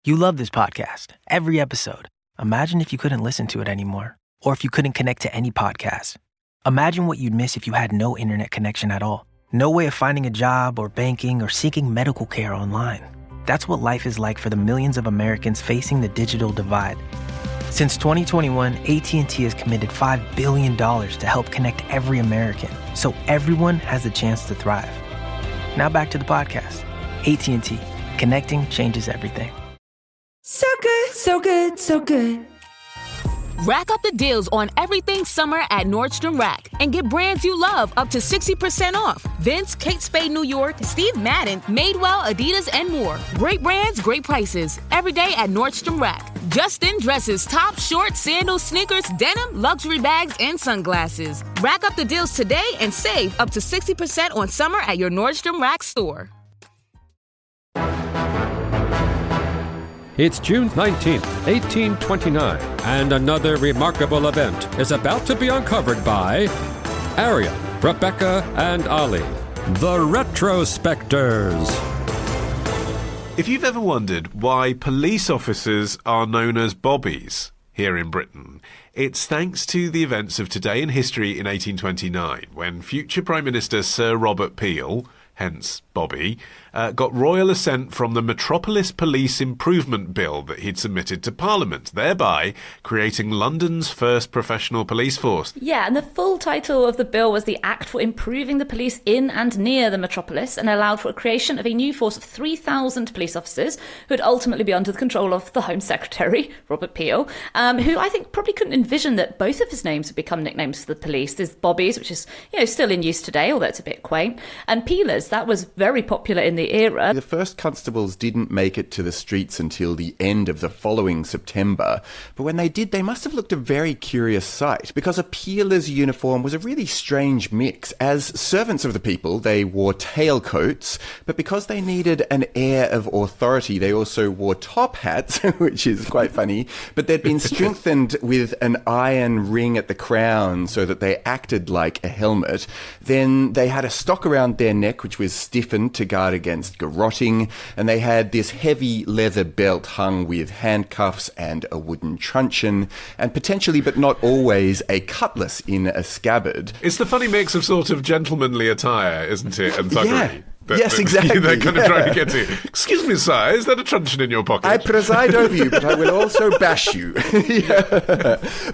You love this podcast, every episode. Imagine if you couldn't listen to it anymore, or if you couldn't connect to any podcast. Imagine what you'd miss if you had no internet connection at all. No way of finding a job or banking or seeking medical care online. That's what life is like for the millions of Americans facing the digital divide. Since 2021, AT&T has committed $5 billion to help connect every American, so everyone has the chance to thrive. Now back to the podcast. AT&T. Connecting changes everything. So good, so good, so good. Rack up the deals on everything summer at Nordstrom Rack and get brands you love up to 60% off. Vince, Kate Spade New York, Steve Madden, Madewell, Adidas, and more. Great brands, great prices. Every day at Nordstrom Rack. Just-in dresses, tops, shorts, sandals, sneakers, denim, luxury bags, and sunglasses. Rack up the deals today and save up to 60% on summer at your Nordstrom Rack store. It's June 19th, 1829, and another remarkable event is about to be uncovered by Arion, Rebecca, and Olly, the Retrospectors. If you've ever wondered why police officers are known as Bobbies here in Britain, it's thanks to the events of today in history in 1829, when future Prime Minister Sir Robert Peel, hence Bobby, got royal assent from the Metropolis Police Improvement Bill that he'd submitted to Parliament, thereby creating London's first professional police force. Yeah, and the full title of the bill was the Act for Improving the Police in and Near the Metropolis, and allowed for a creation of a new force of 3,000 police officers who would ultimately be under the control of the Home Secretary, Robert Peel, who I think probably couldn't envision that both of his names would become nicknames for the police. There's Bobbies, which is still in use today, although it's a bit quaint, and Peelers, that was very popular in the era. The first constables didn't make it to the streets until the end of the following September, but when they did, they must have looked a very curious sight, because a peeler's uniform was a really strange mix. As servants of the people, they wore tailcoats, but because they needed an air of authority, they also wore top hats, which is quite funny, but they'd been strengthened with an iron ring at the crown so that they acted like a helmet. Then they had a stock around their neck, which was stiffened to guard against garrotting, and they had this heavy leather belt hung with handcuffs and a wooden truncheon, and potentially, but not always, a cutlass in a scabbard. It's the funny mix of sort of gentlemanly attire, isn't it, and thuggery. Yeah. Yes, exactly. They're kind of trying to get to. Excuse me, sir, is that a truncheon in your pocket? I preside over you, but I will also bash you. Yeah.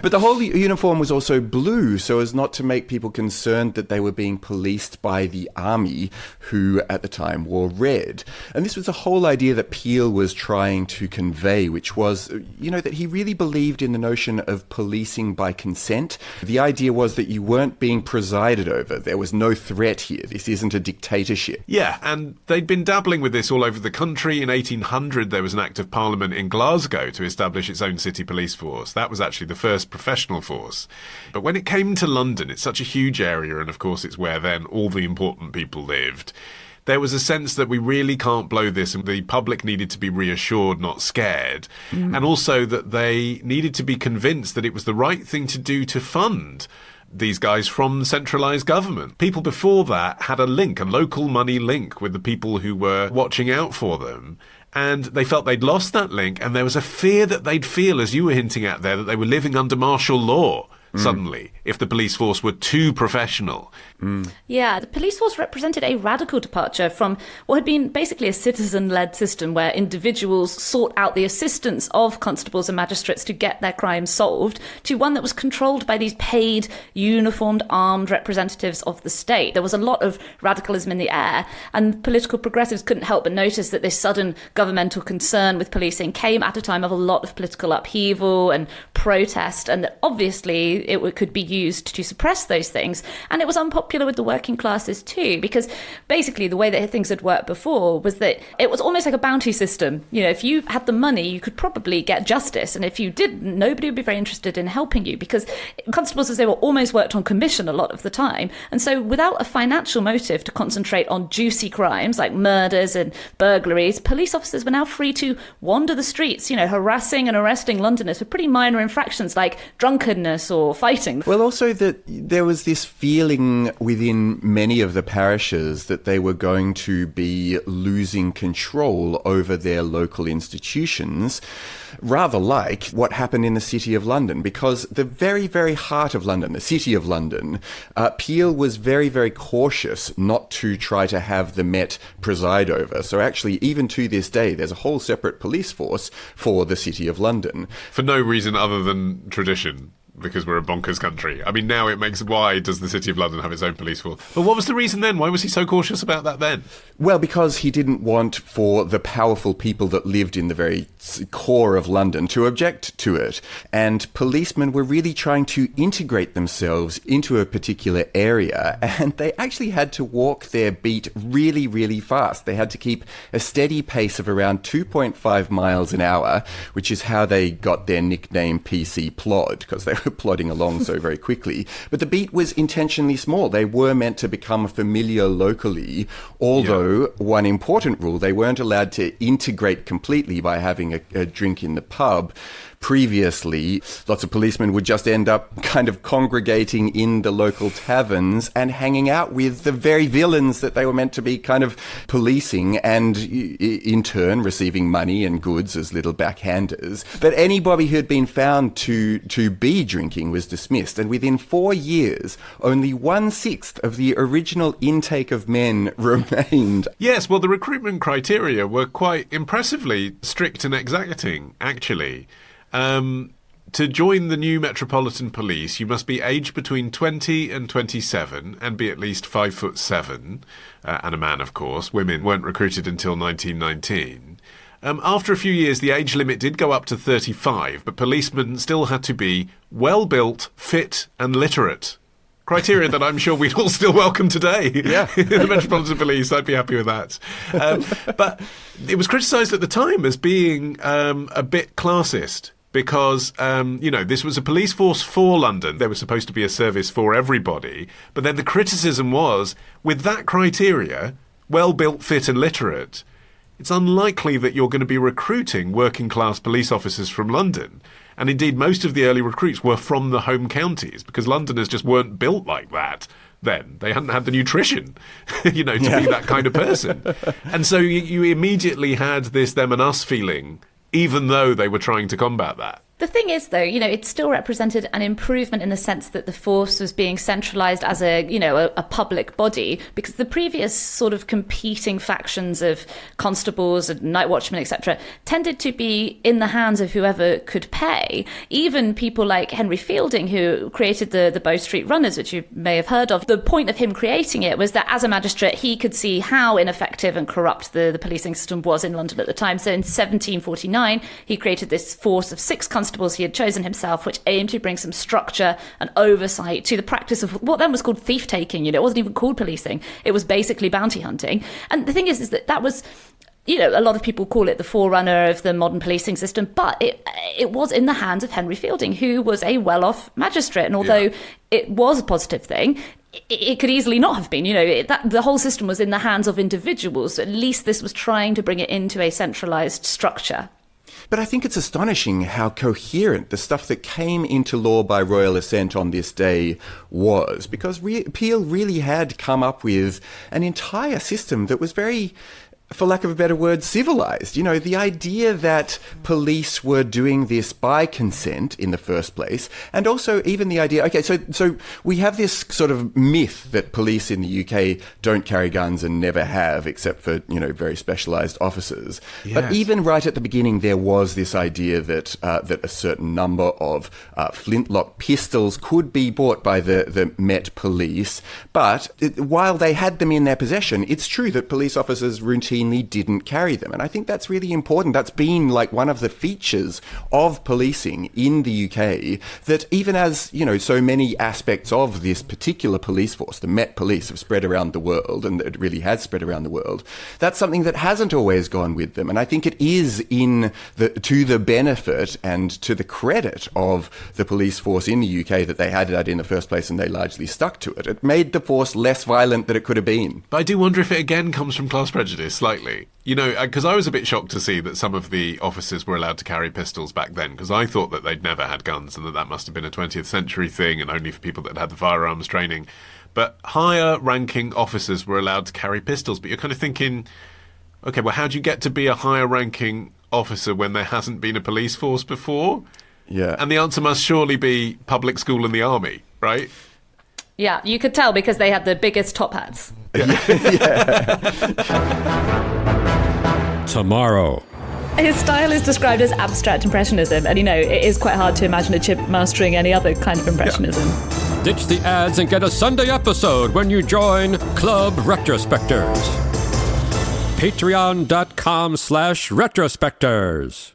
But the whole uniform was also blue, so as not to make people concerned that they were being policed by the army, who at the time wore red. And this was the whole idea that Peel was trying to convey, which was, that he really believed in the notion of policing by consent. The idea was that you weren't being presided over. There was no threat here. This isn't a dictatorship. Yeah, and they'd been dabbling with this all over the country. In 1800, there was an Act of Parliament in Glasgow to establish its own city police force. That was actually the first professional force. But when it came to London, it's such a huge area, and of course it's where then all the important people lived. There was a sense that we really can't blow this, and the public needed to be reassured, not scared. And also that they needed to be convinced that it was the right thing to do to fund these guys from centralised government. People before that had a local money link with the people who were watching out for them. And they felt they'd lost that link, and there was a fear that they'd feel, as you were hinting at there, that they were living under martial law suddenly, if the police force were too professional. Yeah, the police force represented a radical departure from what had been basically a citizen-led system where individuals sought out the assistance of constables and magistrates to get their crimes solved, to one that was controlled by these paid, uniformed, armed representatives of the state. There was a lot of radicalism in the air, and political progressives couldn't help but notice that this sudden governmental concern with policing came at a time of a lot of political upheaval and protest, and that obviously it could be used to suppress those things. And it was unpopular with the working classes too, because basically the way that things had worked before was that it was almost like a bounty system. If you had the money, you could probably get justice, and if you didn't, nobody would be very interested in helping you, because constables, as they were, almost worked on commission a lot of the time. And so without a financial motive to concentrate on juicy crimes like murders and burglaries, police officers were now free to wander the streets, harassing and arresting Londoners for pretty minor infractions like drunkenness or or fighting. Well, also that there was this feeling within many of the parishes that they were going to be losing control over their local institutions, rather like what happened in the City of London, because the very, very heart of London, the City of London, Peel was very, very cautious not to try to have the Met preside over. So actually, even to this day, there's a whole separate police force for the City of London. For no reason other than tradition. Because we're a bonkers country. I mean, now it makes... Why does the City of London have its own police force? But what was the reason then? Why was he so cautious about that then? Well, because he didn't want for the powerful people that lived in the very core of London to object to it. And policemen were really trying to integrate themselves into a particular area, and they actually had to walk their beat really, really fast. They had to keep a steady pace of around 2.5 miles an hour, which is how they got their nickname PC Plod, because they were plodding along so very quickly. But the beat was intentionally small. They were meant to become familiar locally, although one important rule, they weren't allowed to integrate completely by having a drink in the pub. Previously, lots of policemen would just end up kind of congregating in the local taverns and hanging out with the very villains that they were meant to be kind of policing, and in turn receiving money and goods as little backhanders. But anybody who had been found to be drinking was dismissed, and within 4 years, only 1/6 of the original intake of men remained. Yes, well, the recruitment criteria were quite impressively strict and exacting, actually. To join the new Metropolitan Police, you must be aged between 20 and 27 and be at least 5'7", and a man, of course. Women weren't recruited until 1919. After a few years, the age limit did go up to 35, but policemen still had to be well-built, fit and literate. Criteria that I'm sure we'd all still welcome today. Yeah. The Metropolitan Police, I'd be happy with that. But it was criticised at the time as being a bit classist. Because, this was a police force for London. There was supposed to be a service for everybody. But then the criticism was, with that criteria, well-built, fit and literate, it's unlikely that you're going to be recruiting working-class police officers from London. And indeed, most of the early recruits were from the home counties, because Londoners just weren't built like that then. They hadn't had the nutrition, to be that kind of person. And so you immediately had this them and us feeling, even though they were trying to combat that. The thing is, though, it still represented an improvement in the sense that the force was being centralised as a public body, because the previous sort of competing factions of constables and night watchmen, etc., tended to be in the hands of whoever could pay. Even people like Henry Fielding, who created the Bow Street Runners, which you may have heard of. The point of him creating it was that as a magistrate, he could see how ineffective and corrupt the policing system was in London at the time. So in 1749, he created this force of 6 constables he had chosen himself, which aimed to bring some structure and oversight to the practice of what then was called thief-taking. It wasn't even called policing. It was basically bounty hunting. And the thing is that was... a lot of people call it the forerunner of the modern policing system, but it was in the hands of Henry Fielding, who was a well-off magistrate. And although it was a positive thing, it could easily not have been. The whole system was in the hands of individuals. So at least this was trying to bring it into a centralised structure. But I think it's astonishing how coherent the stuff that came into law by royal assent on this day was, because Peel really had come up with an entire system that was very, for lack of a better word, civilized. The idea that police were doing this by consent in the first place, and also even the idea, so we have this sort of myth that police in the UK don't carry guns and never have, except for, very specialized officers. Yes. But even right at the beginning, there was this idea that a certain number of flintlock pistols could be bought by the Met Police. But while they had them in their possession, it's true that police officers routinely didn't carry them. And I think that's really important. That's been like one of the features of policing in the UK, that even as, so many aspects of this particular police force, the Met Police, have spread around the world, and it really has spread around the world, that's something that hasn't always gone with them. And I think it is to the benefit and to the credit of the police force in the UK that they had that in the first place, and they largely stuck to it. It made the force less violent than it could have been. But I do wonder if it again comes from class prejudice. slightly. You know, because I was a bit shocked to see that some of the officers were allowed to carry pistols back then, because I thought that they'd never had guns and that must have been a 20th century thing and only for people that had the firearms training. But higher-ranking officers were allowed to carry pistols. But you're kind of thinking, OK, well, how do you get to be a higher-ranking officer when there hasn't been a police force before? Yeah. And the answer must surely be public school and the army, right? Yeah, you could tell because they had the biggest top hats. Tomorrow. His style is described as abstract impressionism, and it is quite hard to imagine a chimp mastering any other kind of impressionism. Yeah. Ditch the ads and get a Sunday episode when you join CLUB RETROSPECTORS. Patreon.com/retrospectors.